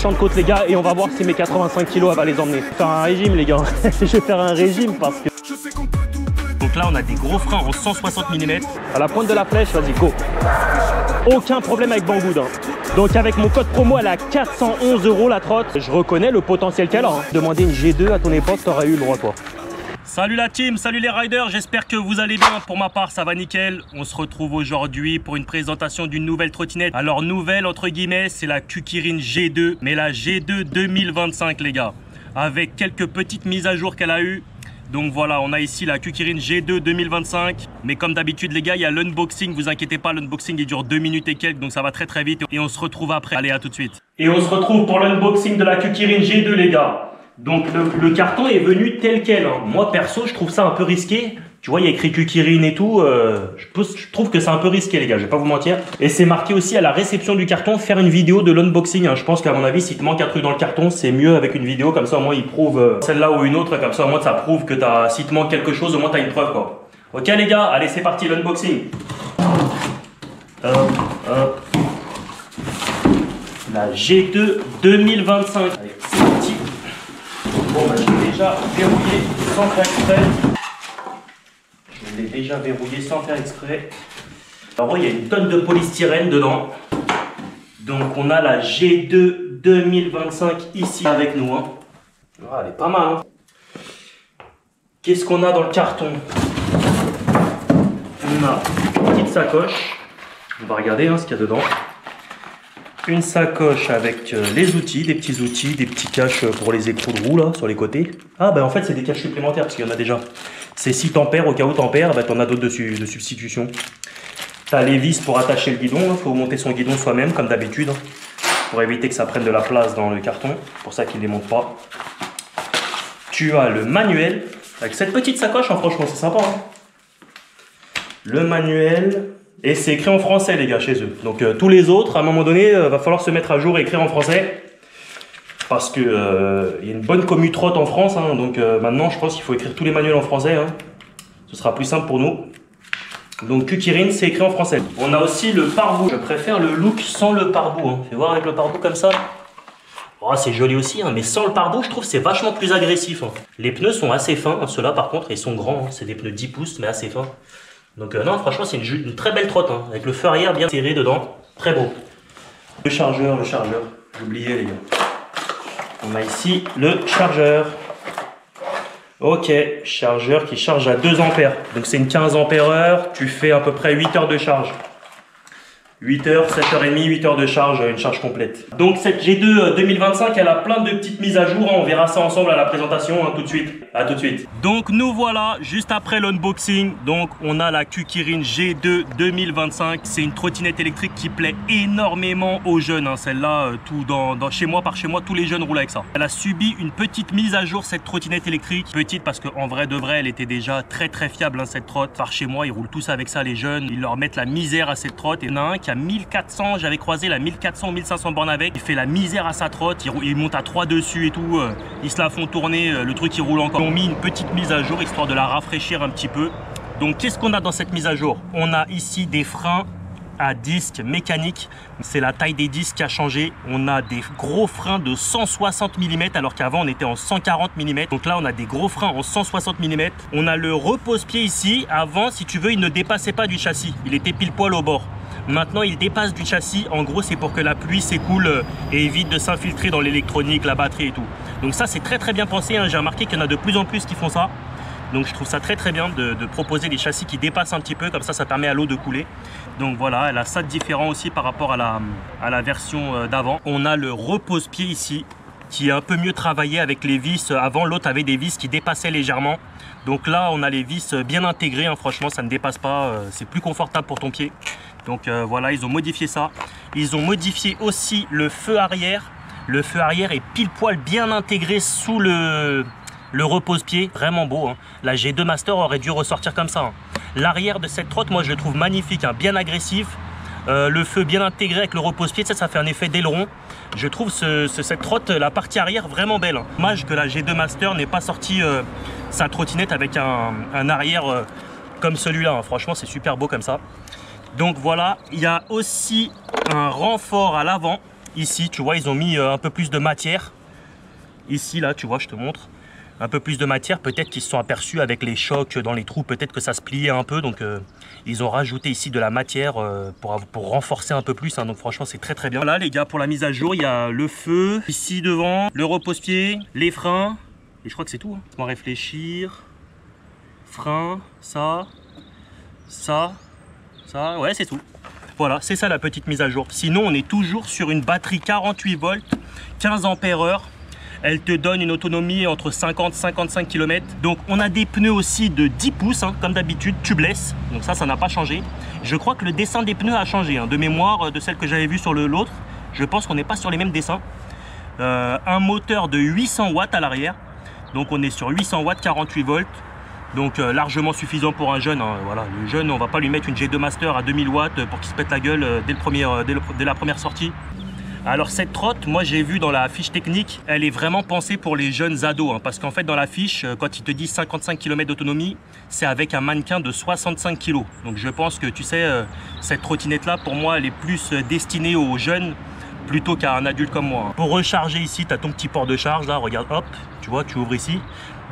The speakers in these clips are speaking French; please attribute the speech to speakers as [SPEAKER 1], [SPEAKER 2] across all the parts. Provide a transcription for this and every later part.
[SPEAKER 1] méchantes côtes les gars et on va voir si mes 85 kilos elle va les emmener. Faire un régime les gars, je vais faire un régime parce que... Donc là on a des gros freins en 160 mm. À la pointe de la flèche, vas-y go. Aucun problème avec Banggood. Donc avec mon code promo elle est à 411 € la trotte. Je reconnais le potentiel qu'elle a. Demander une G2 à ton époque, t'aurais eu le droit toi. Salut la team, salut les riders, j'espère que vous allez bien. Pour ma part ça va nickel. On se retrouve aujourd'hui pour une présentation d'une nouvelle trottinette. Alors nouvelle entre guillemets, c'est la Kukirin G2, mais la G2 2025 les gars, avec quelques petites mises à jour qu'elle a eues. Donc voilà, on a ici la Kukirin G2 2025. Mais comme d'habitude les gars, il y a l'unboxing, vous inquiétez pas, l'unboxing il dure 2 minutes et quelques, donc ça va très vite. Et on se retrouve après, allez à tout de suite. Et on se retrouve pour l'unboxing de la Kukirin G2 les gars. Donc le carton est venu tel quel. Hein. Moi perso je trouve ça un peu risqué. Tu vois il y a écrit Kukirin et tout. Je trouve que c'est un peu risqué les gars, je vais pas vous mentir. Et c'est marqué aussi à la réception du carton faire une vidéo de l'unboxing. Hein. Je pense qu'à mon avis si te manque un truc dans le carton c'est mieux avec une vidéo. Comme ça au moins il prouve celle-là ou une autre. Comme ça au moins ça prouve que si te manque quelque chose au moins tu as une preuve quoi. Ok les gars, allez c'est parti l'unboxing. La G2 2025 avec ces petits... Bon bah je l'ai déjà verrouillé sans faire exprès. Je l'ai déjà verrouillé sans faire exprès. Alors il y a une tonne de polystyrène dedans. Donc on a la G2 2025 ici avec nous. Hein. Ah, elle est pas mal. Hein. Qu'est-ce qu'on a dans le carton? On a une petite sacoche. On va regarder hein, ce qu'il y a dedans. Une sacoche avec les outils, des petits caches pour les écrous de roue là, sur les côtés. Ah bah en fait c'est des caches supplémentaires parce qu'il y en a déjà. C'est 6 tampères, au cas où t'en bah t'en as d'autres de substitution. T'as les vis pour attacher le guidon, il faut monter son guidon soi-même comme d'habitude. Pour éviter que ça prenne de la place dans le carton, pour ça qu'il ne les monte pas. Tu as le manuel, avec cette petite sacoche, hein, franchement c'est sympa. Hein. Le manuel... Et c'est écrit en français les gars chez eux. Donc tous les autres, à un moment donné, va falloir se mettre à jour et écrire en français. Parce que y a une bonne commu trotte en France. Hein, donc maintenant je pense qu'il faut écrire tous les manuels en français. Hein. Ce sera plus simple pour nous. Donc Kukirin c'est écrit en français. On a aussi le pare-boue. Je préfère le look sans le pare-boue. Hein. Fais voir avec le pare-boue comme ça. Oh, c'est joli aussi, hein, mais sans le pare-boue, je trouve que c'est vachement plus agressif. Hein. Les pneus sont assez fins. Hein. Ceux-là par contre, ils sont grands. Hein. C'est des pneus 10 pouces mais assez fins. Donc non, franchement, c'est une très belle trotte, hein, avec le feu arrière bien serré dedans. Très beau. Le chargeur. J'ai oublié, les gars. On a ici le chargeur. Ok, chargeur qui charge à 2 ampères. Donc c'est une 15 ampères-heure. Tu fais à peu près 8 heures de charge. 8 heures, 7h30, 8 heures de charge, une charge complète. Donc cette G2 2025, elle a plein de petites mises à jour. Hein. On verra ça ensemble à la présentation hein, tout de suite. À tout de suite. Donc nous voilà, juste après l'unboxing. Donc on a la Kukirin G2 2025. C'est une trottinette électrique qui plaît énormément aux jeunes. Hein. Celle-là, chez moi, par chez moi, tous les jeunes roulent avec ça. Elle a subi une petite mise à jour, cette trottinette électrique. Petite parce qu'en vrai de vrai, elle était déjà très fiable, hein, cette trotte. Par chez moi, ils roulent tous avec ça, les jeunes. Ils leur mettent la misère à cette trotte. Et il y en a un qui a 1400, j'avais croisé la 1400 1500 bornes avec, il fait la misère à sa trotte, il monte à 3 dessus et tout, ils se la font tourner, le truc il roule encore. Ils ont mis une petite mise à jour histoire de la rafraîchir un petit peu. Donc qu'est-ce qu'on a dans cette mise à jour? On a ici des freins à disque mécanique, c'est la taille des disques qui a changé. On a des gros freins de 160 mm alors qu'avant on était en 140 mm. Donc là on a des gros freins en 160 mm. On a le repose-pied ici. Avant si tu veux il ne dépassait pas du châssis, il était pile poil au bord. Maintenant il dépasse du châssis, en gros c'est pour que la pluie s'écoule et évite de s'infiltrer dans l'électronique, la batterie et tout. Donc ça c'est très bien pensé, hein. J'ai remarqué qu'il y en a de plus en plus qui font ça. Donc je trouve ça très bien de proposer des châssis qui dépassent un petit peu, comme ça permet à l'eau de couler. Donc voilà, elle a ça de différent aussi par rapport à la version d'avant. On a le repose-pied ici, qui est un peu mieux travaillé avec les vis. Avant l'autre avait des vis qui dépassaient légèrement. Donc là on a les vis bien intégrées, hein. Franchement ça ne dépasse pas, c'est plus confortable pour ton pied. Donc voilà, ils ont modifié ça. Ils ont modifié aussi le feu arrière. Le feu arrière est pile poil bien intégré sous le repose-pied. Vraiment beau. Hein. La G2 Master aurait dû ressortir comme ça. Hein. L'arrière de cette trotte, moi je le trouve magnifique, hein, bien agressif. Le feu bien intégré avec le repose-pied, ça fait un effet d'aileron. Je trouve cette trotte, la partie arrière, vraiment belle. Hein. Dommage que la G2 Master n'ait pas sorti sa trottinette avec un arrière comme celui-là. Hein. Franchement, c'est super beau comme ça. Donc voilà, il y a aussi un renfort à l'avant. Ici, tu vois, ils ont mis un peu plus de matière. Ici, là, tu vois, je te montre. Un peu plus de matière. Peut-être qu'ils se sont aperçus avec les chocs dans les trous. Peut-être que ça se pliait un peu. Donc, ils ont rajouté ici de la matière pour renforcer un peu plus. Hein. Donc, franchement, c'est très, très bien. Voilà, les gars, pour la mise à jour, il y a le feu. Ici, devant, le repose-pied, les freins. Et je crois que c'est tout. Hein. Laisse-moi réfléchir. Frein, ça. Ouais, c'est tout. Voilà, c'est ça la petite mise à jour. Sinon, on est toujours sur une batterie 48 volts, 15 ampères-heure. Elle te donne une autonomie entre 50 et 55 km. Donc, on a des pneus aussi de 10 pouces, hein, comme d'habitude, tubeless. Donc ça n'a pas changé. Je crois que le dessin des pneus a changé. Hein, de mémoire, de celle que j'avais vue sur l'autre, je pense qu'on n'est pas sur les mêmes dessins. Un moteur de 800 watts à l'arrière. Donc, on est sur 800 watts, 48 volts. Donc largement suffisant pour un jeune. Hein. Voilà, le jeune, on va pas lui mettre une G2 Master à 2000 watts pour qu'il se pète la gueule dès la première sortie. Alors cette trotte, moi j'ai vu dans la fiche technique, elle est vraiment pensée pour les jeunes ados. Hein, parce qu'en fait dans la fiche, quand il te dit 55 km d'autonomie, c'est avec un mannequin de 65 kg. Donc je pense que tu sais, cette trottinette là, pour moi, elle est plus destinée aux jeunes plutôt qu'à un adulte comme moi. Pour recharger ici, tu as ton petit port de charge là, regarde, hop, tu vois, tu ouvres ici.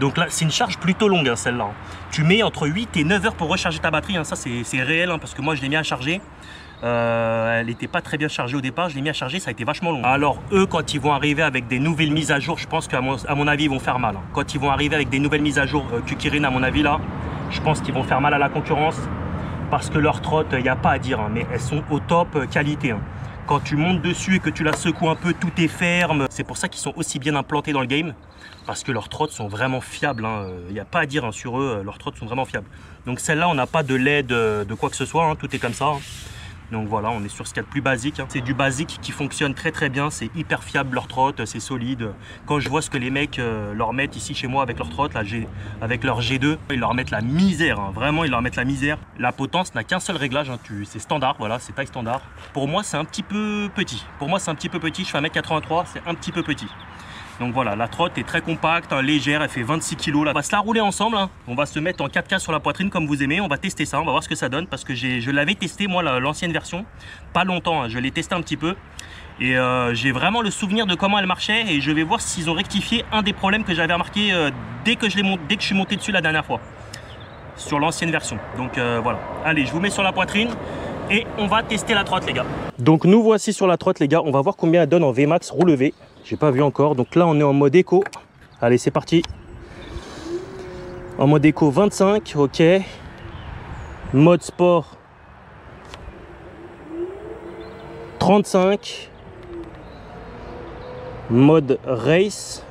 [SPEAKER 1] Donc là, c'est une charge plutôt longue, hein, celle-là. Tu mets entre 8 et 9 heures pour recharger ta batterie. Hein. Ça, c'est réel, hein, parce que moi, je l'ai mis à charger. Elle n'était pas très bien chargée au départ. Je l'ai mis à charger, ça a été vachement long. Alors, eux, quand ils vont arriver avec des nouvelles mises à jour, je pense qu'à mon avis, ils vont faire mal. Hein. Quand ils vont arriver avec des nouvelles mises à jour, Kukirin, à mon avis, là, je pense qu'ils vont faire mal à la concurrence. Parce que leurs trottes, il n'y a pas à dire, hein, mais elles sont au top qualité. Hein. Quand tu montes dessus et que tu la secoues un peu, tout est ferme. C'est pour ça qu'ils sont aussi bien implantés dans le game. Parce que leurs trottes sont vraiment fiables. Il n'y a pas à dire hein, sur eux, leurs trottes sont vraiment fiables. Donc celle-là, on n'a pas de LED de quoi que ce soit. Hein, tout est comme ça. Hein. Donc voilà, on est sur ce qu'il y a de plus basique. Hein. C'est du basique qui fonctionne très très bien. C'est hyper fiable leur trotte, c'est solide. Quand je vois ce que les mecs leur mettent ici chez moi avec leur trotte, avec leur G2, ils leur mettent la misère. Hein. Vraiment, ils leur mettent la misère. La potence n'a qu'un seul réglage. Hein. C'est standard, voilà, c'est taille standard. Pour moi, c'est un petit peu petit. Pour moi, c'est un petit peu petit. Je fais 1m83, c'est un petit peu petit. Donc voilà, la trotte est très compacte, hein, légère, elle fait 26 kg. On va se la rouler ensemble, hein. On va se mettre en 4K sur la poitrine comme vous aimez, on va tester ça, on va voir ce que ça donne. Parce que je l'avais testé moi, l'ancienne version, pas longtemps, hein, je l'ai testé un petit peu. Et j'ai vraiment le souvenir de comment elle marchait. Et je vais voir s'ils ont rectifié un des problèmes que j'avais remarqué dès que je suis monté dessus la dernière fois. Sur l'ancienne version. Donc voilà, allez, je vous mets sur la poitrine. Et on va tester la trotte les gars. Donc nous voici sur la trotte les gars, on va voir combien elle donne en Vmax relevé. J'ai pas vu encore, donc là on est en mode éco. Allez c'est parti. En mode éco 25, ok. Mode sport 35. Mode race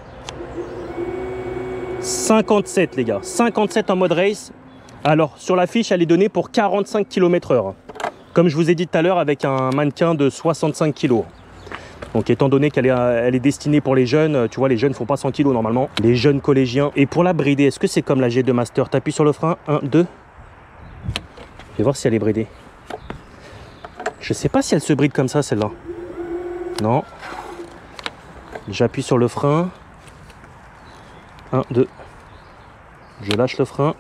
[SPEAKER 1] 57 les gars, 57 en mode race. Alors sur la fiche elle est donnée pour 45 km/h. Comme je vous ai dit tout à l'heure, avec un mannequin de 65 kg. Donc étant donné qu'elle est destinée pour les jeunes, tu vois, les jeunes ne font pas 100 kg normalement. Les jeunes collégiens. Et pour la brider, est-ce que c'est comme la G2 Master? Tu appuies sur le frein, 1, 2. Je vais voir si elle est bridée. Je sais pas si elle se bride comme ça, celle-là. Non. J'appuie sur le frein. 1, 2. Je lâche le frein.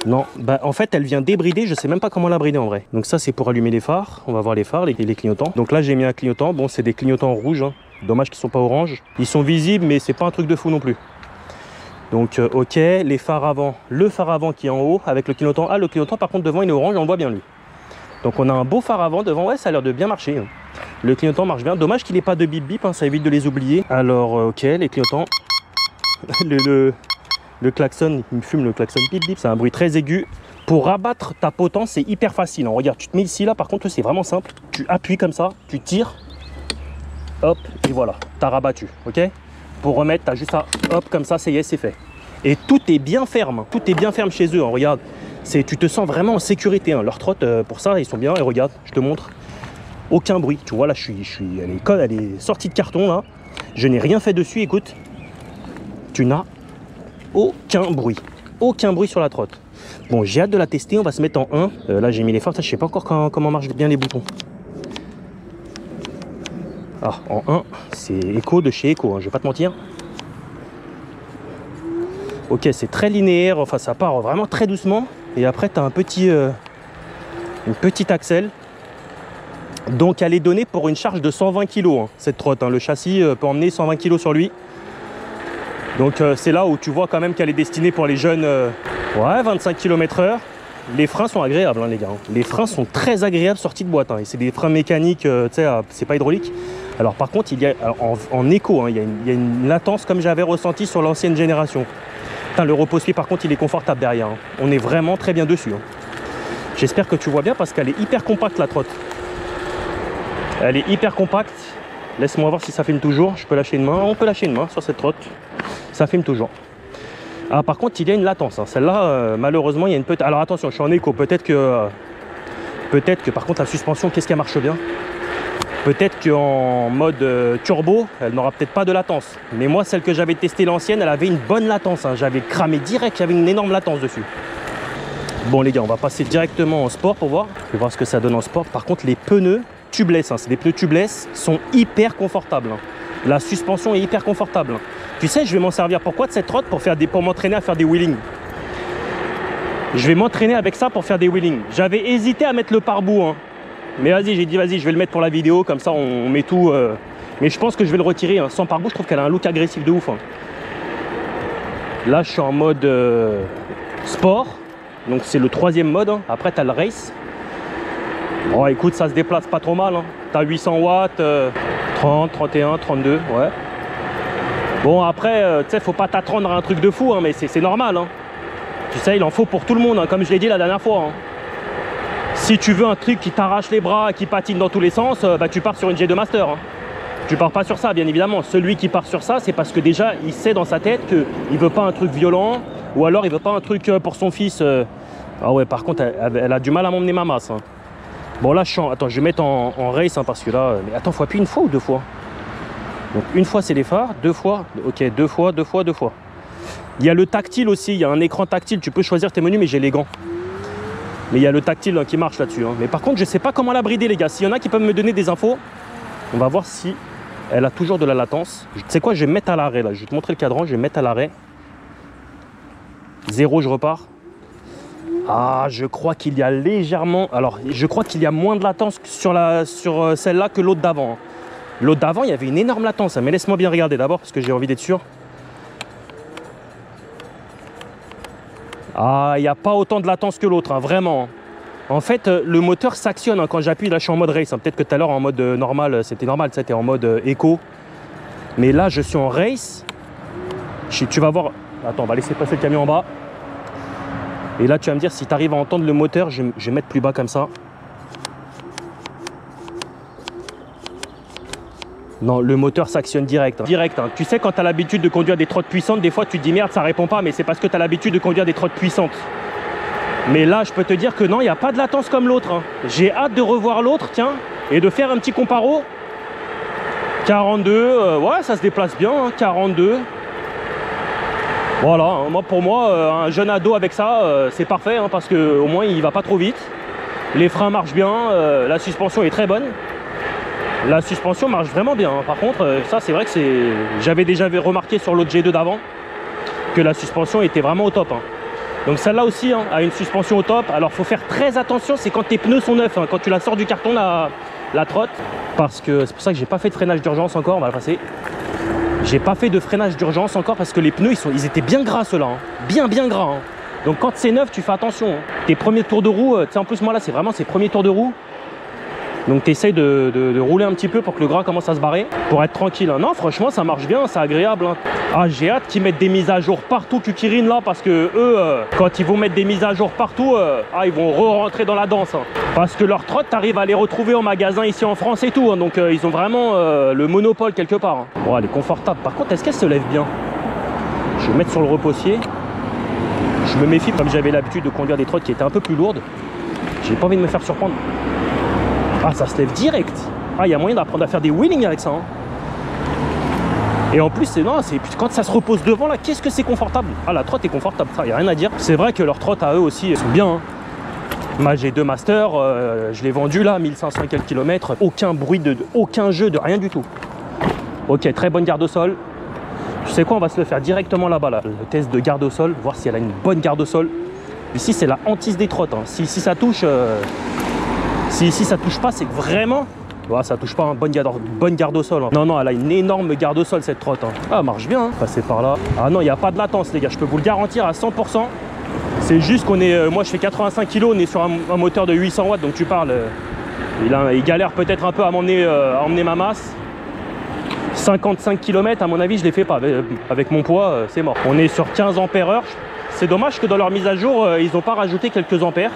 [SPEAKER 1] Non, bah en fait elle vient débrider, je sais même pas comment la brider en vrai. Donc ça c'est pour allumer les phares, on va voir les phares, les clignotants. Donc là j'ai mis un clignotant, bon c'est des clignotants rouges, hein. Dommage qu'ils sont pas orange. Ils sont visibles mais c'est pas un truc de fou non plus. Donc ok, les phares avant, le phare avant qui est en haut avec le clignotant. Ah le clignotant par contre devant il est orange, on le voit bien lui. Donc on a un beau phare avant devant, ouais ça a l'air de bien marcher. Hein. Le clignotant marche bien, dommage qu'il n'ait pas de bip bip, hein, ça évite de les oublier. Alors ok, les clignotants, le klaxon, il me fume le klaxon bip bip, c'est un bruit très aigu. Pour rabattre ta potence, c'est hyper facile. Hein. Regarde, tu te mets ici, là, par contre, c'est vraiment simple. Tu appuies comme ça, tu tires, hop, et voilà, t'as rabattu, ok? Pour remettre, t'as juste à, hop, comme ça, c'est fait. Et tout est bien ferme, tout est bien ferme chez eux, hein. Regarde. Tu te sens vraiment en sécurité, hein. Leur trotte, pour ça, ils sont bien, et regarde, je te montre. Aucun bruit, tu vois, là, elle est sortie de carton, là. Je n'ai rien fait dessus, écoute. Tu n'as aucun bruit sur la trotte. Bon, j'ai hâte de la tester, on va se mettre en 1. Là, j'ai mis les phares, je sais pas encore comment marchent bien les boutons. Ah, en 1, c'est Eco de chez Eco, hein, je vais pas te mentir. Ok, c'est très linéaire, enfin ça part vraiment très doucement. Et après, tu as une petite axelle. Donc elle est donnée pour une charge de 120 kg, hein, cette trotte. Hein. Le châssis peut emmener 120 kg sur lui. Donc c'est là où tu vois quand même qu'elle est destinée pour les jeunes. Ouais, 25 km/h. Les freins sont agréables, hein, les gars. Les freins sont très agréables sortis de boîte. Hein. Et c'est des freins mécaniques, tu sais, c'est pas hydraulique. Alors par contre, il y a en écho, hein, il y a une latence comme j'avais ressenti sur l'ancienne génération. Putain, le repose-pied, par contre, il est confortable derrière. Hein. On est vraiment très bien dessus. Hein. J'espère que tu vois bien parce qu'elle est hyper compacte, la trotte. Elle est hyper compacte. Laisse-moi voir si ça filme toujours. Je peux lâcher une main. On peut lâcher une main sur cette trotte. Ça filme toujours. Ah, par contre, il y a une latence. Hein. Celle-là, malheureusement, il y a une petite... Alors attention, je suis en écho. Peut-être que par contre, la suspension, qu'est-ce qu'elle marche bien? Peut-être qu'en mode turbo, elle n'aura peut-être pas de latence. Mais moi, celle que j'avais testée, l'ancienne, elle avait une bonne latence. Hein. J'avais cramé direct, j'avais une énorme latence dessus. Bon, les gars, on va passer directement en sport pour voir. Je vais voir ce que ça donne en sport. Par contre, les pneus tubeless, hein, c'est des pneus tubeless, sont hyper confortables. Hein. La suspension est hyper confortable. Hein. Tu sais, je vais m'en servir pourquoi de cette trotte? Pour m'entraîner à faire des wheelings. Je vais m'entraîner avec ça pour faire des wheelings. J'avais hésité à mettre le pare-boue. Hein. Mais vas-y, j'ai dit, vas-y, je vais le mettre pour la vidéo. Comme ça, on met tout. Mais je pense que je vais le retirer. Hein. Sans pare-boue, je trouve qu'elle a un look agressif de ouf. Hein. Là, je suis en mode sport. Donc, c'est le 3e mode. Hein. Après, tu as le race. Bon, écoute, ça se déplace pas trop mal. Hein. Tu as 800 watts, 30, 31, 32. Ouais. Bon, après, tu sais, faut pas t'attendre à un truc de fou. Hein, mais c'est normal. Hein. Tu sais, il en faut pour tout le monde. Hein, comme je l'ai dit la dernière fois. Hein. Si tu veux un truc qui t'arrache les bras, qui patine dans tous les sens, bah, tu pars sur une G2 Master. Hein. Tu pars pas sur ça, bien évidemment. Celui qui part sur ça, c'est parce que déjà, il sait dans sa tête qu'il veut pas un truc violent, ou alors il veut pas un truc pour son fils. Ah ouais, par contre, elle a du mal à m'emmener ma masse. Hein. Bon, là, attends, je vais mettre en race, hein, parce que là... Mais attends, faut appuyer une fois ou deux fois? Donc, une fois, c'est les phares, 2 fois. Ok, 2 fois, 2 fois, 2 fois. Il y a le tactile aussi, il y a un écran tactile. Tu peux choisir tes menus, mais j'ai les gants. Mais il y a le tactile hein, qui marche là-dessus. Hein. Mais par contre, je ne sais pas comment la brider, les gars. S'il y en a qui peuvent me donner des infos, on va voir si elle a toujours de la latence. Tu sais quoi, je vais me mettre à l'arrêt là. Je vais te montrer le cadran, je vais me mettre à l'arrêt. 0, je repars. Ah, je crois qu'il y a légèrement... Alors, je crois qu'il y a moins de latence sur celle-là que l'autre d'avant. Hein. L'autre d'avant, il y avait une énorme latence. Hein. Mais laisse-moi bien regarder d'abord parce que j'ai envie d'être sûr. Ah, il n'y a pas autant de latence que l'autre, hein, vraiment. En fait, le moteur s'actionne hein, quand j'appuie. Là, je suis en mode race. Hein. Peut-être que tout à l'heure, en mode normal, c'était normal. C'était en mode éco. Mais là, je suis en race. Tu vas voir... Attends, on va laisser passer le camion en bas. Et là, tu vas me dire si tu arrives à entendre le moteur. Je vais mettre plus bas comme ça. Non, le moteur s'actionne direct. Hein. Direct. Hein. Tu sais, quand tu as l'habitude de conduire des trottes puissantes, des fois, tu te dis merde, ça répond pas. Mais c'est parce que tu as l'habitude de conduire des trottes puissantes. Mais là, je peux te dire que non, il n'y a pas de latence comme l'autre. Hein. J'ai hâte de revoir l'autre, tiens, et de faire un petit comparo. 42, ouais, ça se déplace bien, hein, 42. Voilà, hein, pour moi, un jeune ado avec ça, c'est parfait, hein, parce qu'au moins, il va pas trop vite. Les freins marchent bien, la suspension est très bonne. La suspension marche vraiment bien. Hein. Par contre, ça, c'est vrai que c'est... J'avais déjà remarqué sur l'autre G2 d'avant que la suspension était vraiment au top. Hein. Donc celle-là aussi hein, a une suspension au top. Alors, il faut faire très attention, c'est quand tes pneus sont neufs. Hein, quand tu la sors du carton, la trotte. Parce que c'est pour ça que j'ai pas fait de freinage d'urgence encore. On va le passer. J'ai pas fait de freinage d'urgence encore parce que les pneus, ils étaient bien gras ceux-là. Hein. Bien gras. Hein. Donc quand c'est neuf, tu fais attention. Hein. Tes premiers tours de roue, tu sais, en plus, moi là, c'est vraiment ses premiers tours de roue. Donc tu essayes de rouler un petit peu pour que le gras commence à se barrer, pour être tranquille. Hein. Non, franchement, ça marche bien, c'est agréable. Hein. Ah, j'ai hâte qu'ils mettent des mises à jour partout, Kukirin, là, parce que eux, quand ils vont mettre des mises à jour partout, ils vont re-rentrer dans la danse. Hein. Parce que leurs trottes, t'arrives à les retrouver en magasin ici en France et tout. Hein. Donc ils ont vraiment le monopole quelque part. Hein. Bon, elle est confortable. Par contre, est-ce qu'elle se lève bien? Je vais mettre sur le repose-pied. Je me méfie, comme j'avais l'habitude de conduire des trottes qui étaient un peu plus lourdes. J'ai pas envie de me faire surprendre. Ah, ça se lève direct. Ah, il y a moyen d'apprendre à faire des wheelings avec ça. Hein. Et en plus, quand ça se repose devant, là, qu'est-ce que c'est confortable. Ah, la trotte est confortable, ça, il n'y a rien à dire. C'est vrai que leurs trottes à eux aussi sont bien. Hein. Ma G2 Master, je l'ai vendu là, 1500 et quelques kilomètres. Aucun bruit, aucun jeu, de rien du tout. Ok, très bonne garde au sol. Tu sais quoi, on va se le faire directement là-bas, là. Le test de garde au sol, voir si elle a une bonne garde au sol. Ici, c'est la hantise des trottes. Hein. Si ça touche... Si ici ça touche pas, c'est que vraiment... Ouais, ça touche pas, hein. Bonne garde au sol. Hein. Non, non, elle a une énorme garde au sol cette trotte. Hein. Ah, elle marche bien, hein. Passer par là. Ah non, il n'y a pas de latence les gars, je peux vous le garantir à 100%. C'est juste qu'on est... moi je fais 85 kg, on est sur un moteur de 800 watts, donc tu parles... il galère peut-être un peu à emmener ma masse. 55 km à mon avis je les fais pas. Avec mon poids, c'est mort. On est sur 15 ampères-heure. C'est dommage que dans leur mise à jour, ils n'ont pas rajouté quelques ampères.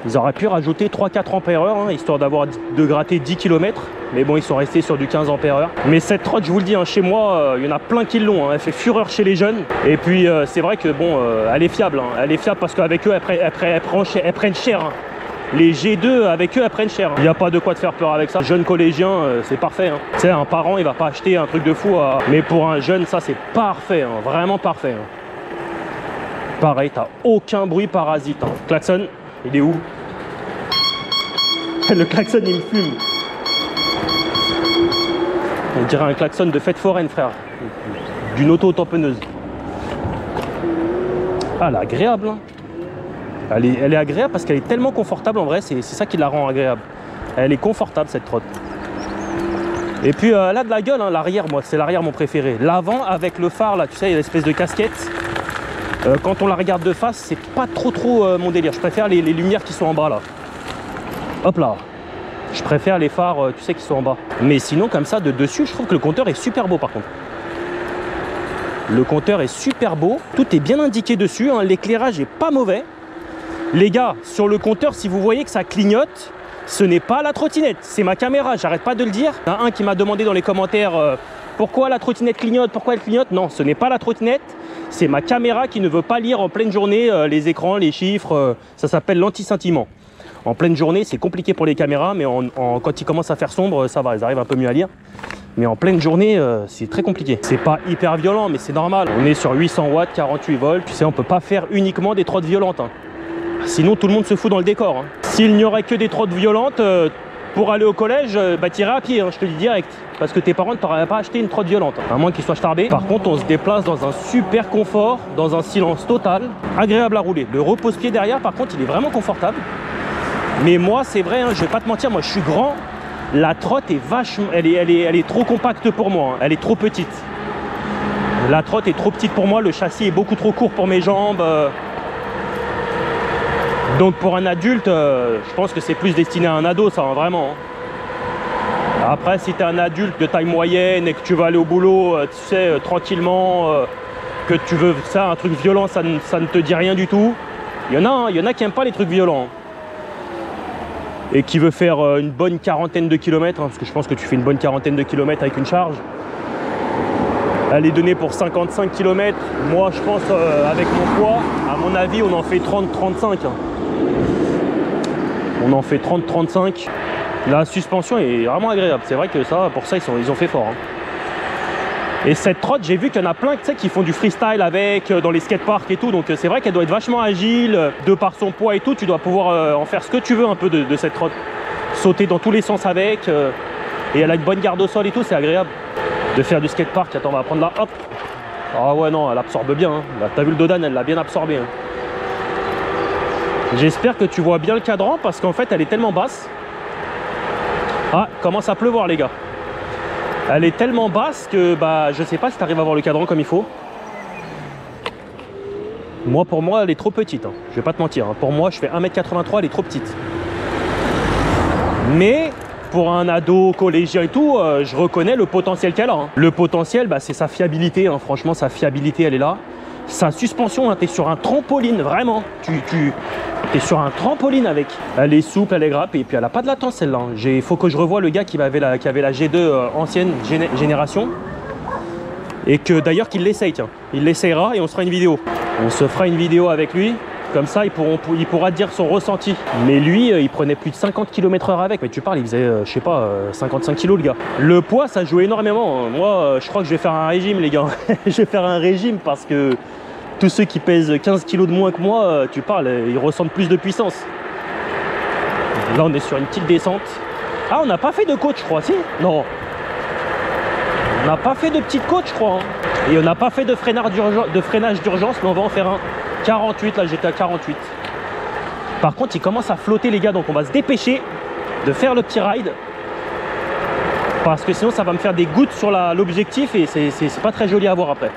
[SPEAKER 1] Ils auraient pu rajouter 3-4 ampères-heure, hein, histoire de gratter 10 km. Mais bon, ils sont restés sur du 15 ampères-heure. Mais cette trotte, je vous le dis, hein, chez moi, il y en a plein qui l'ont. Hein, elle fait fureur chez les jeunes. Et puis, c'est vrai que bon, elle est fiable. Hein, elle est fiable parce qu'avec eux, elles prennent cher. Hein. Les G2, avec eux, elles prennent cher. Il n'y a pas de quoi te faire peur avec ça. Jeune collégien, c'est parfait. Hein. Tu sais, un parent, il va pas acheter un truc de fou. Mais pour un jeune, ça, c'est parfait. Hein, vraiment parfait. Hein. Pareil, t'as aucun bruit parasite. Hein. Klaxon. Il est où? Le klaxon il me fume. On dirait un klaxon de fête foraine frère. D'une auto-tamponneuse. Ah elle est agréable hein. Elle est agréable parce qu'elle est tellement confortable en vrai. C'est ça qui la rend agréable. Elle est confortable cette trotte. Et puis elle a de la gueule hein, l'arrière. Moi c'est l'arrière mon préféré. L'avant avec le phare là, tu sais, il y a l'espèce de casquette. Quand on la regarde de face, c'est pas trop mon délire. Je préfère les lumières qui sont en bas là. Hop là. Je préfère les phares, tu sais, qui sont en bas. Mais sinon, comme ça, de dessus, je trouve que le compteur est super beau par contre. Le compteur est super beau. Tout est bien indiqué dessus. Hein. L'éclairage est pas mauvais. Les gars, sur le compteur, si vous voyez que ça clignote, ce n'est pas la trottinette. C'est ma caméra. J'arrête pas de le dire. Il y en a un qui m'a demandé dans les commentaires pourquoi la trottinette clignote, pourquoi elle clignote. Non, ce n'est pas la trottinette. C'est ma caméra qui ne veut pas lire en pleine journée les écrans, les chiffres. Ça s'appelle l'anti-scintillement. En pleine journée, c'est compliqué pour les caméras, mais quand il commence à faire sombre, ça va, ils arrivent un peu mieux à lire. Mais en pleine journée, c'est très compliqué. C'est pas hyper violent, mais c'est normal. On est sur 800 watts, 48 volts. Tu sais, on peut pas faire uniquement des trottes violentes. Hein. Sinon, tout le monde se fout dans le décor. Hein. S'il n'y aurait que des trottes violentes, pour aller au collège, bah t'irais à pied, hein, je te dis direct. Parce que tes parents ne t'auraient pas acheté une trotte violente, hein, à moins qu'ils soient starbés. Par contre, on se déplace dans un super confort, dans un silence total, agréable à rouler. Le repose-pied derrière, par contre, il est vraiment confortable. Mais moi, c'est vrai, hein, je vais pas te mentir, moi je suis grand. La trotte est vachement, elle est trop compacte pour moi, hein, elle est trop petite. La trotte est trop petite pour moi, le châssis est beaucoup trop court pour mes jambes. Donc pour un adulte, je pense que c'est plus destiné à un ado, ça, hein, vraiment. Hein. Après, si tu es un adulte de taille moyenne et que tu vas aller au boulot, tu sais, tranquillement, que tu veux ça, un truc violent, ça ne te dit rien du tout. Il y en a qui n'aiment pas les trucs violents. Hein. Et qui veut faire une bonne quarantaine de kilomètres, hein, parce que je pense que tu fais une bonne quarantaine de kilomètres avec une charge. Elle est donnée pour 55 km. Moi, je pense, avec mon poids, à mon avis, on en fait 30-35. Hein. On en fait 30-35. La suspension est vraiment agréable. C'est vrai que ça, pour ça, ils ont fait fort. Hein. Et cette trotte, j'ai vu qu'il y en a plein qui font du freestyle avec, dans les skateparks et tout. Donc c'est vrai qu'elle doit être vachement agile. De par son poids et tout, tu dois pouvoir en faire ce que tu veux un peu de cette trotte. Sauter dans tous les sens avec. Et elle a une bonne garde au sol et tout, c'est agréable. De faire du skatepark. Attends, on va prendre là, hop. Ah ouais, non, elle absorbe bien. Hein. T'as vu le dodan, elle l'a bien absorbé. Hein. J'espère que tu vois bien le cadran parce qu'en fait, elle est tellement basse. Ah, commence à pleuvoir, les gars. Elle est tellement basse que bah, je sais pas si tu arrives à voir le cadran comme il faut. Moi, pour moi, elle est trop petite. Hein. Je vais pas te mentir. Hein. Pour moi, je fais 1m83, elle est trop petite. Mais pour un ado, collégien et tout, je reconnais le potentiel qu'elle a. Hein. Le potentiel, bah, c'est sa fiabilité. Hein. Franchement, sa fiabilité, elle est là. Sa suspension, hein, tu es sur un trampoline, vraiment. Tu es sur un trampoline avec. Elle est souple, elle est grappe et puis elle n'a pas de latence celle-là. Il faut que je revoie le gars qui avait la G2 ancienne génération. Et que d'ailleurs qu'il l'essaye, tiens. Il l'essayera et on se fera une vidéo. On se fera une vidéo avec lui. Comme ça, il pourra dire son ressenti. Mais lui, il prenait plus de 50 km/h avec. Mais tu parles, il faisait, je sais pas, 55 kg le gars. Le poids, ça joue énormément. Moi, je crois que je vais faire un régime, les gars. Je vais faire un régime parce que tous ceux qui pèsent 15 kg de moins que moi, tu parles, ils ressentent plus de puissance. Là, on est sur une petite descente. Ah, on n'a pas fait de côte, je crois, si? Non. On n'a pas fait de petite côte, je crois. Hein. Et on n'a pas fait de freinage d'urgence, mais on va en faire un. 48, là j'étais à 48. Par contre, il commence à flotter les gars, donc on va se dépêcher de faire le petit ride. Parce que sinon ça va me faire des gouttes sur l'objectif et c'est pas très joli à voir après.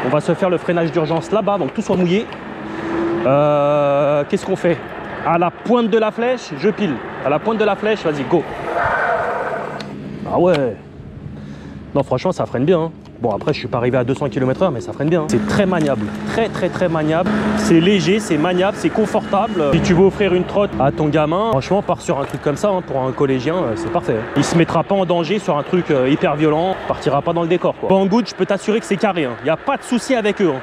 [SPEAKER 1] On va se faire le freinage d'urgence là-bas, donc tout soit mouillé. Qu'est-ce qu'on fait? À la pointe de la flèche, je pile. À la pointe de la flèche, vas-y, go. Ah ouais. Non, franchement, ça freine bien. Hein. Bon, après, je suis pas arrivé à 200 km/h, mais ça freine bien. Hein. C'est très maniable. Très maniable. C'est léger, c'est maniable, c'est confortable. Si tu veux offrir une trotte à ton gamin, franchement, pars sur un truc comme ça. Hein, pour un collégien, c'est parfait. Hein. Il se mettra pas en danger sur un truc hyper violent. Partira pas dans le décor, quoi. Banggood, je peux t'assurer que c'est carré. Il n'y a pas de souci avec eux. Hein.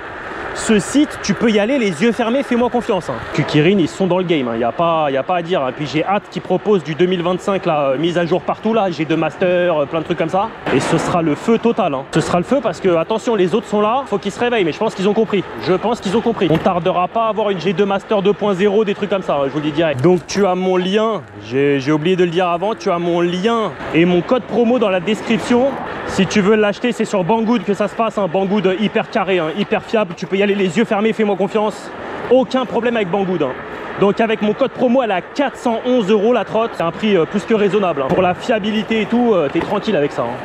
[SPEAKER 1] Ce site, tu peux y aller les yeux fermés, fais-moi confiance. Hein. Kukirin, ils sont dans le game, il n'y a pas à dire. Hein. Puis j'ai hâte qu'ils proposent du 2025, là, mise à jour partout, là. J'ai deux masters, plein de trucs comme ça. Et ce sera le feu total. Hein. Ce sera le feu parce que, attention, les autres sont là, faut qu'ils se réveillent. Mais je pense qu'ils ont compris. Je pense qu'ils ont compris. On tardera pas à avoir une G2 Master 2.0, des trucs comme ça, hein, je vous le dis direct. Donc tu as mon lien, j'ai oublié de le dire avant, tu as mon lien et mon code promo dans la description. Si tu veux l'acheter, c'est sur Banggood que ça se passe. Hein. Banggood hyper carré, hein, hyper fiable. Tu peux y aller les yeux fermés, fais-moi confiance. Aucun problème avec Banggood. Hein. Donc avec mon code promo, elle est à 411 € la trotte. C'est un prix plus que raisonnable. Hein. Pour la fiabilité et tout, t'es tranquille avec ça. Hein.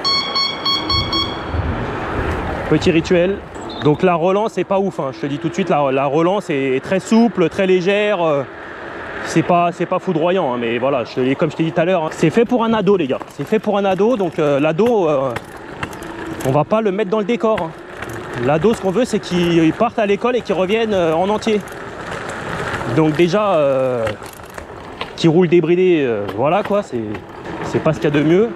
[SPEAKER 1] Petit rituel. Donc la relance est pas ouf. Hein. Je te dis tout de suite, la relance est très souple, très légère. C'est pas foudroyant, hein, mais voilà, comme je t'ai dit tout à l'heure, hein, c'est fait pour un ado, les gars. C'est fait pour un ado, donc l'ado, on va pas le mettre dans le décor. Hein. L'ado, ce qu'on veut, c'est qu'il parte à l'école et qu'il revienne en entier. Donc déjà, qu'il roule débridé, voilà quoi, c'est pas ce qu'il y a de mieux.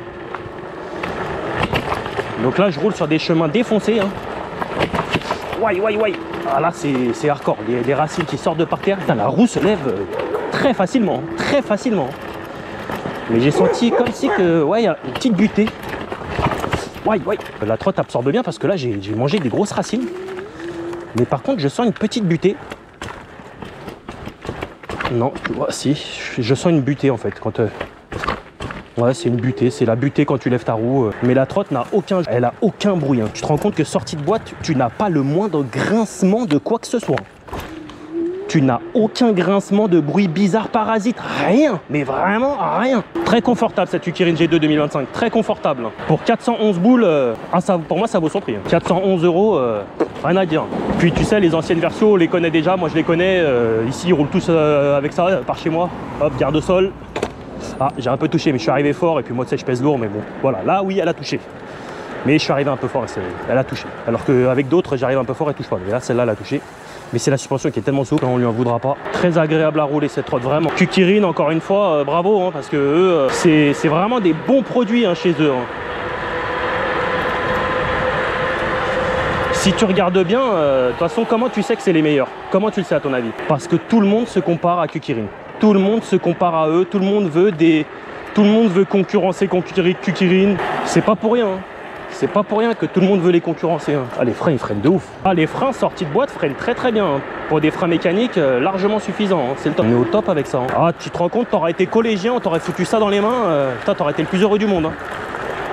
[SPEAKER 1] Donc là, je roule sur des chemins défoncés. Hein. Ouais. Ah là, c'est hardcore, les racines qui sortent de par terre. Putain, la roue se lève très facilement. Mais j'ai senti comme si que, ouais, il y a une petite butée. Ouais. La trotte absorbe bien parce que là, j'ai mangé des grosses racines. Mais par contre, je sens une petite butée. Non, tu vois, si, je sens une butée en fait. Quand, ouais, c'est une butée, c'est la butée quand tu lèves ta roue. Mais la trotte elle a aucun bruit. Hein. Tu te rends compte que sortie de boîte, tu n'as pas le moindre grincement de quoi que ce soit. Tu n'as aucun grincement de bruit bizarre parasite, rien, mais vraiment rien. Très confortable cette Kukirin G2 2025, très confortable. Pour 411 boules, pour moi ça vaut son prix. 411 €, rien à dire. Puis tu sais, les anciennes versions, on les connaît déjà, moi je les connais. Ici ils roulent tous avec ça, par chez moi. Hop, garde-sol. Ah, j'ai un peu touché, mais je suis arrivé fort, et puis moi tu sais, je pèse lourd, mais bon, voilà, là oui, elle a touché. Mais je suis arrivé un peu fort, elle a touché. Alors qu'avec d'autres, j'arrive un peu fort, elle touche pas. Mais là, celle-là, elle a touché. Mais c'est la suspension qui est tellement souple, on lui en voudra pas. Très agréable à rouler cette trotte, vraiment. Kukirin, encore une fois, bravo, hein, parce que eux, c'est vraiment des bons produits hein, chez eux. Hein. Si tu regardes bien, de toute façon, comment tu sais que c'est les meilleurs? Comment tu le sais à ton avis? Parce que tout le monde se compare à Kukirin. Tout le monde se compare à eux, tout le monde veut concurrencer Kukirin. C'est pas pour rien. Hein. C'est pas pour rien que tout le monde veut les concurrencer. Hein. Ah, les freins, ils freinent de ouf. Ah, les freins sortis de boîte freinent très bien. Hein. Pour des freins mécaniques, largement suffisants. Hein. C'est le top. On est au top avec ça. Hein. Ah, tu te rends compte, t'aurais été collégien, on t'aurait foutu ça dans les mains. Putain, t'aurais été le plus heureux du monde. Hein.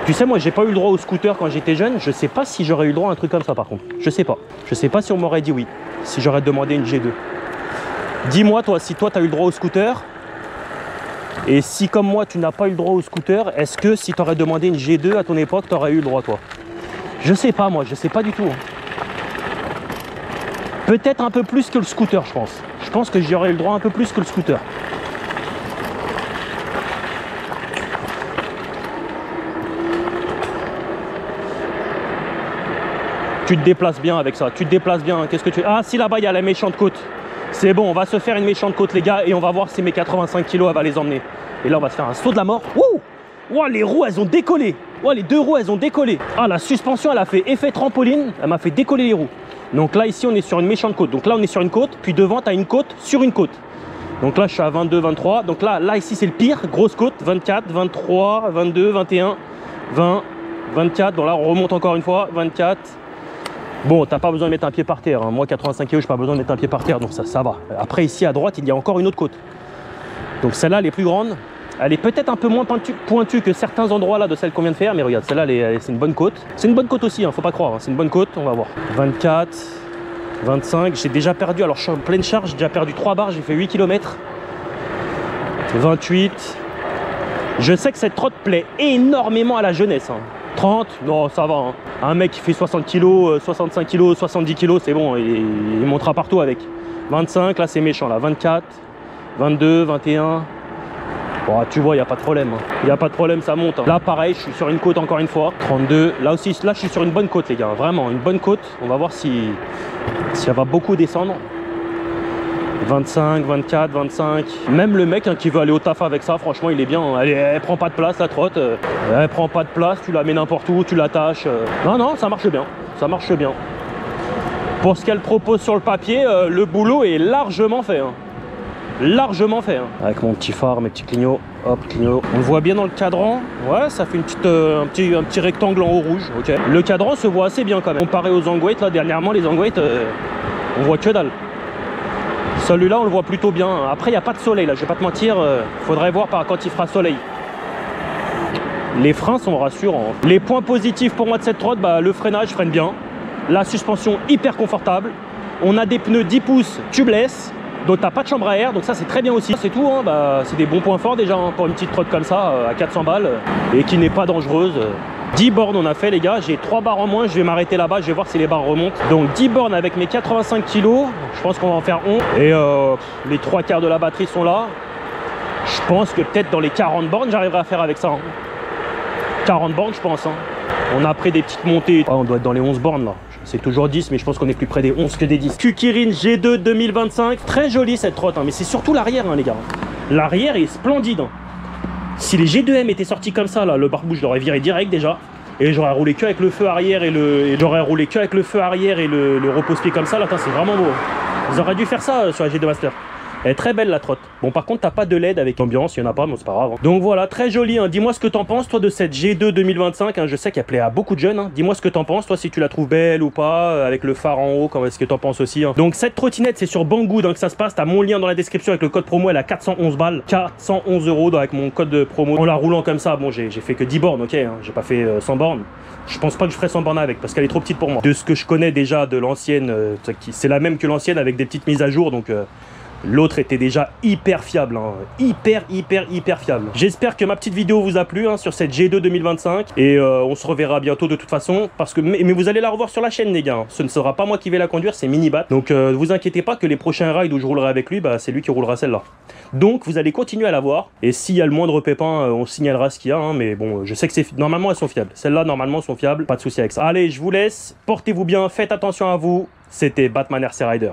[SPEAKER 1] Tu sais, moi, j'ai pas eu le droit au scooter quand j'étais jeune. Je sais pas si j'aurais eu le droit à un truc comme ça, par contre. Je sais pas. Je sais pas si on m'aurait dit oui. Si j'aurais demandé une G2. Dis-moi, toi, si toi, t'as eu le droit au scooter. Et si comme moi tu n'as pas eu le droit au scooter, est-ce que si tu aurais demandé une G2 à ton époque, tu aurais eu le droit toi? Je sais pas moi, je sais pas du tout. Hein. Peut-être un peu plus que le scooter je pense. Je pense que j'y aurais eu le droit un peu plus que le scooter. Tu te déplaces bien avec ça, tu te déplaces bien. Qu'est-ce que tu... Ah si là-bas il y a la méchante côte. C'est bon, on va se faire une méchante côte les gars et on va voir si mes 85 kg elle va les emmener. Et là on va se faire un saut de la mort. Wouh! Wow, les roues elles ont décollé. Wow, les deux roues elles ont décollé. Ah la suspension elle a fait effet trampoline, elle m'a fait décoller les roues. Donc là ici on est sur une méchante côte. Donc là on est sur une côte, puis devant tu as une côte sur une côte. Donc là je suis à 22, 23. Donc là ici c'est le pire, grosse côte, 24, 23, 22, 21, 20, 24. Donc là on remonte encore une fois, 24. Bon, t'as pas besoin de mettre un pied par terre. Hein. Moi, 85 kg, j'ai pas besoin de mettre un pied par terre, donc ça va. Après, ici à droite, il y a encore une autre côte. Donc celle-là, elle est plus grande. Elle est peut-être un peu moins pointue que certains endroits là de celle qu'on vient de faire, mais regarde, celle-là, c'est une bonne côte. C'est une bonne côte aussi, hein, faut pas croire. Hein. C'est une bonne côte, on va voir. 24, 25, j'ai déjà perdu. Alors, je suis en pleine charge, j'ai déjà perdu 3 barres, j'ai fait 8 km. 28. Je sais que cette trotte plaît énormément à la jeunesse. Hein. 30, non, ça va. Hein. Un mec qui fait 60 kg, 65 kg, 70 kg, c'est bon, il montera partout avec. 25, là c'est méchant, là. 24, 22, 21. Bon, tu vois, il n'y a pas de problème. Il n'y a pas de problème, ça monte. Hein. Là, pareil, je suis sur une côte encore une fois. 32. Là aussi, là, je suis sur une bonne côte, les gars. Vraiment, une bonne côte. On va voir si elle va beaucoup descendre. 25, 24, 25. Même le mec hein, qui veut aller au taf avec ça, franchement, il est bien. Elle prend pas de place, la trotte. Elle prend pas de place, tu la mets n'importe où, tu l'attaches. Non, non, ça marche bien. Ça marche bien. Pour ce qu'elle propose sur le papier, le boulot est largement fait. Hein. Largement fait. Hein. Avec mon petit phare, mes petits clignots. Hop, clignot. On le voit bien dans le cadran. Ouais, ça fait une petite, un petit rectangle en haut rouge. Ok. Le cadran se voit assez bien quand même. Comparé aux Angouates, là, dernièrement, les Angouates, on voit que dalle. Celui-là, on le voit plutôt bien. Après, il n'y a pas de soleil, là. Je vais pas te mentir. Faudrait voir quand il fera soleil. Les freins sont rassurants. Les points positifs pour moi de cette trotte, bah, le freinage freine bien. La suspension hyper confortable. On a des pneus 10 pouces tubeless. Donc t'as pas de chambre à air, donc ça c'est très bien aussi. C'est tout, hein, bah, c'est des bons points forts déjà hein, pour une petite trotte comme ça à 400 balles et qui n'est pas dangereuse. 10 bornes on a fait les gars, j'ai 3 barres en moins, je vais m'arrêter là-bas, je vais voir si les barres remontent. Donc 10 bornes avec mes 85 kg, je pense qu'on va en faire 11. Et les 3 quarts de la batterie sont là. Je pense que peut-être dans les 40 bornes j'arriverai à faire avec ça. Hein. 40 bornes je pense. Hein. On a pris des petites montées, on doit être dans les 11 bornes là. C'est toujours 10, mais je pense qu'on est plus près des 11 que des 10. Kukirin G2 2025. Très jolie cette trotte, hein, mais c'est surtout l'arrière, hein, les gars. L'arrière est splendide. Hein. Si les G2M étaient sortis comme ça, là, le barbouche, je l'aurais viré direct déjà. Et j'aurais roulé que avec le feu arrière et le repose-pied comme ça. Là, c'est vraiment beau. Ils auraient dû faire ça sur la G2 Master. Elle est très belle la trotte. Bon par contre t'as pas de LED avec ambiance, il y en a pas, mais c'est pas grave. Hein. Donc voilà, très joli. Hein. Dis-moi ce que t'en penses toi de cette G2 2025. Hein. Je sais qu'elle plaît à beaucoup de jeunes. Hein. Dis-moi ce que t'en penses, toi si tu la trouves belle ou pas, avec le phare en haut, comment est-ce que t'en penses aussi. Hein. Donc cette trottinette c'est sur Banggood hein, que ça se passe. T'as mon lien dans la description avec le code promo, elle a 411 balles. 411 € avec mon code de promo. En la roulant comme ça, bon j'ai fait que 10 bornes, ok. Hein. J'ai pas fait 100 bornes. Je pense pas que je ferai 100 bornes avec parce qu'elle est trop petite pour moi. De ce que je connais déjà de l'ancienne, c'est la même que l'ancienne avec des petites mises à jour donc. L'autre était déjà hyper fiable, hein. hyper fiable. J'espère que ma petite vidéo vous a plu hein, sur cette G2 2025 et on se reverra bientôt de toute façon parce que mais vous allez la revoir sur la chaîne les gars. Ce ne sera pas moi qui vais la conduire, c'est Minibat. Donc ne vous inquiétez pas que les prochains rides où je roulerai avec lui, bah, c'est lui qui roulera celle-là. Donc vous allez continuer à la voir et s'il y a le moindre pépin, on signalera ce qu'il y a. Hein, mais bon, je sais que c'est normalement elles sont fiables. Celles-là normalement sont fiables, pas de souci avec ça. Allez, je vous laisse, portez-vous bien, faites attention à vous. C'était Batman RC Rider.